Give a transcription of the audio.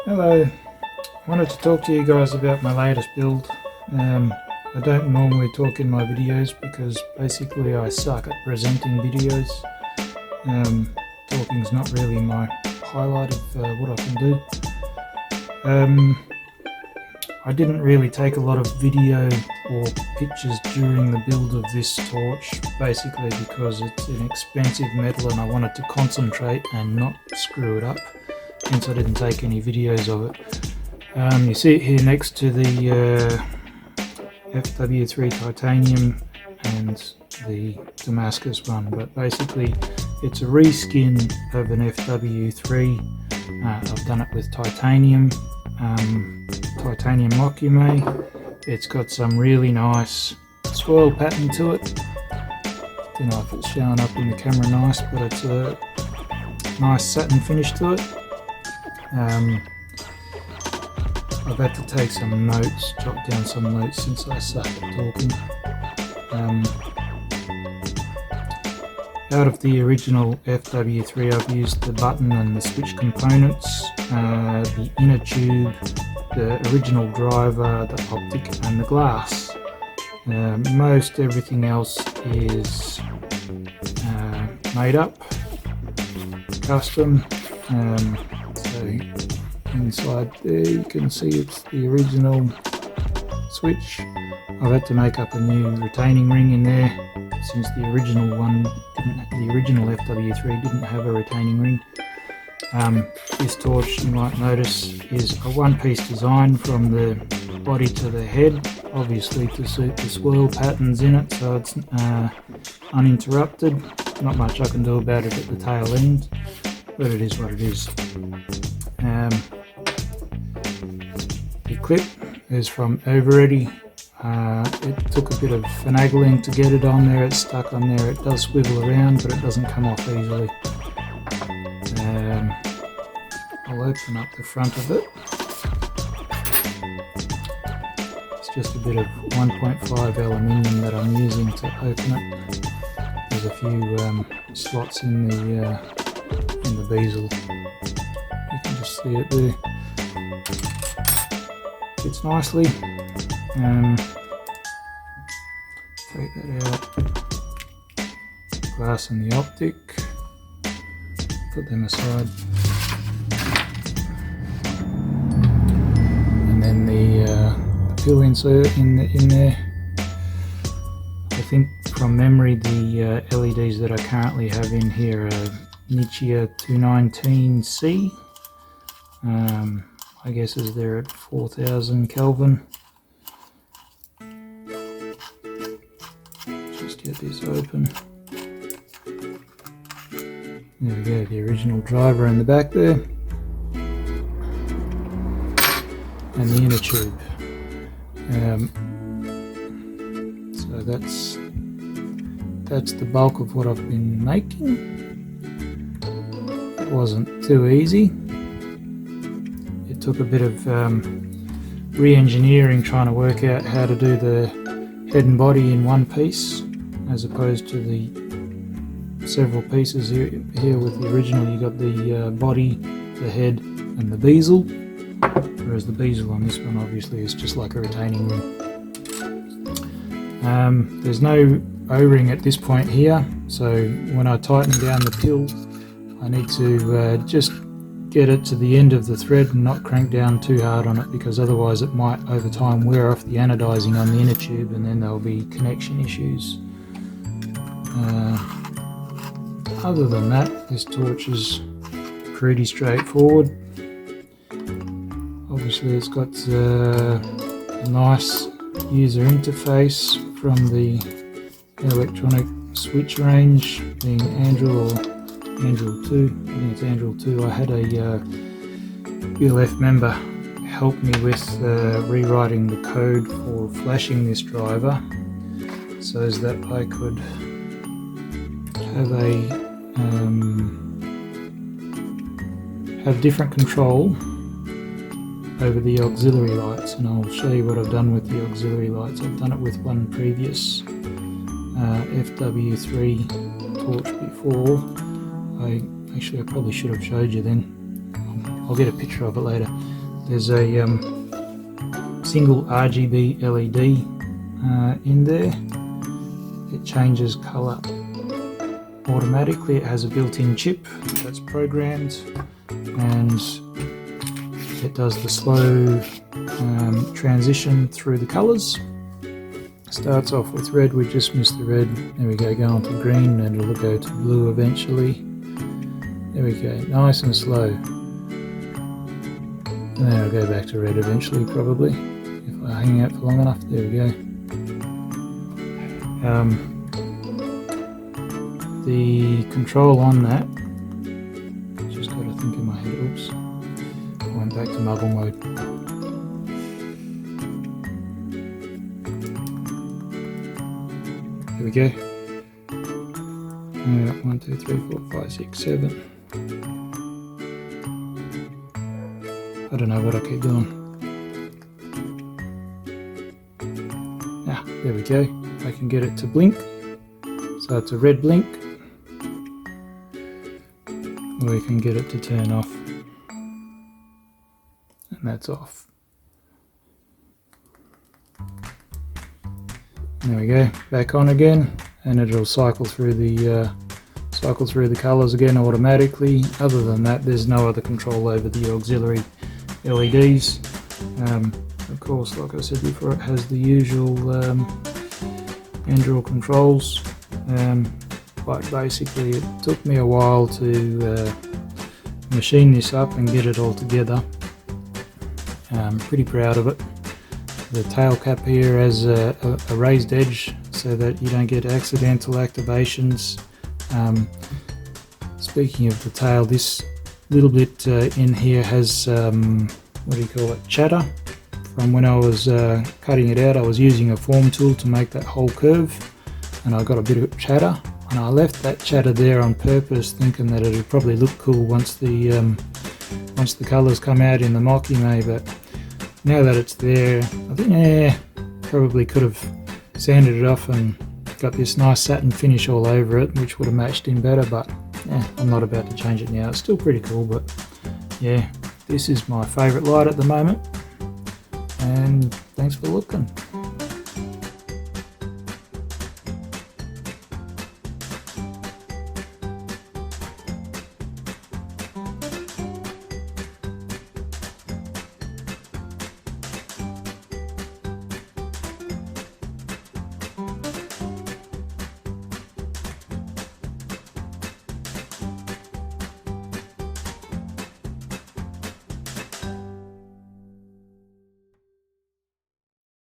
Hello, I wanted to talk to you guys about my latest build. I don't normally talk in my videos because basically I suck at presenting videos. Talking's not really my highlight of what I can do. I didn't really take a lot of video or pictures during the build of this torch, basically because it's an expensive metal and I wanted to concentrate and not screw it up, hence I didn't take any videos of it. You see it here next to the FW3 titanium and the Damascus one, but basically it's a reskin of an FW3. I've done it with titanium Mokuti. It's got some really nice swirl pattern to it. Don't know if it's showing up in the camera nice, but it's a nice satin finish to it. I've had to take some notes, jot down some notes since I suck at talking. Out of the original FW3 I've used the button and the switch components, the inner tube, the original driver, the optic and the glass. Most everything else is made up, custom. So inside there you can see it's the original switch. I've had to make up a new retaining ring in there since the original FW3 didn't have a retaining ring. This torch, you might notice, is a one-piece design from the body to the head, obviously to suit the swirl patterns in it, so it's uninterrupted. Not much I can do about it at the tail end, but it is what it is. The clip is from Overready. It took a bit of finagling to get it on there. It's stuck on there. It does swivel around, but it doesn't come off easily. I'll open up the front of it. It's just a bit of 1.5 aluminium that I'm using to open it. There's a few slots in the bezel. You can just see it there. Fits nicely. Take that out. Glass and the optic. Put them aside. And then the pill insert in there. I think from memory the LEDs that I currently have in here are Nichia 219C. I guess as they're at 4000 Kelvin. Just get this open. There we go, the original driver in the back there. And the inner tube. So that's the bulk of what I've been making. It wasn't too easy. It took a bit of re-engineering trying to work out how to do the head and body in one piece as opposed to the several pieces here with the original. You got the body, the head and the bezel, whereas the bezel on this one obviously is just like a retaining ring. There's no O-ring at this point here, so when I tighten down the pill I need to just get it to the end of the thread and not crank down too hard on it, because otherwise it might over time wear off the anodizing on the inner tube and then there'll be connection issues. Other than that, this torch is pretty straightforward. Obviously it's got a nice user interface from the electronic switch range, being Android or Android 2. I think it's Android 2. I had a ULF member help me with rewriting the code for flashing this driver so as that I could have different control over the auxiliary lights, and I'll show you what I've done with the auxiliary lights. I've done it with one previous FW3 torch before. I probably should have showed you then. I'll get a picture of it later. there's a single RGB LED in there. It changes colour automatically. It has a built-in chip that's programmed, and it does the slow transition through the colours. Starts off with red, we just missed the red. There we go, go on to green, and it'll go to blue eventually. There we go, nice and slow. And then it'll go back to red eventually, probably, if I hang out for long enough. There we go. The control on that, just got to think in my head, oops, I went back to muggle mode. There we go. 1, 2, 3, 4, 5, 6, 7. I don't know what I keep doing. Ah, there we go. I can get it to blink. So it's a red blink. Or we can get it to turn off. And that's off. There we go, back on again, and it'll cycle through the colours again automatically. Other than that, there's no other control over the auxiliary LEDs. Of course, like I said before, it has the usual Android controls. But basically, it took me a while to machine this up and get it all together. I'm pretty proud of it. The tail cap here has a raised edge so that you don't get accidental activations. Speaking of the tail, this little bit in here has, what do you call it, chatter. From when I was cutting it out, I was using a form tool to make that whole curve, and I got a bit of chatter. And I left that chatter there on purpose, thinking that it would probably look cool once the colours come out in the Mokuti, but now that it's there, I think probably could have sanded it off and got this nice satin finish all over it, which would have matched in better, but I'm not about to change it now. It's still pretty cool, but yeah, this is my favourite light at the moment, and thanks for looking.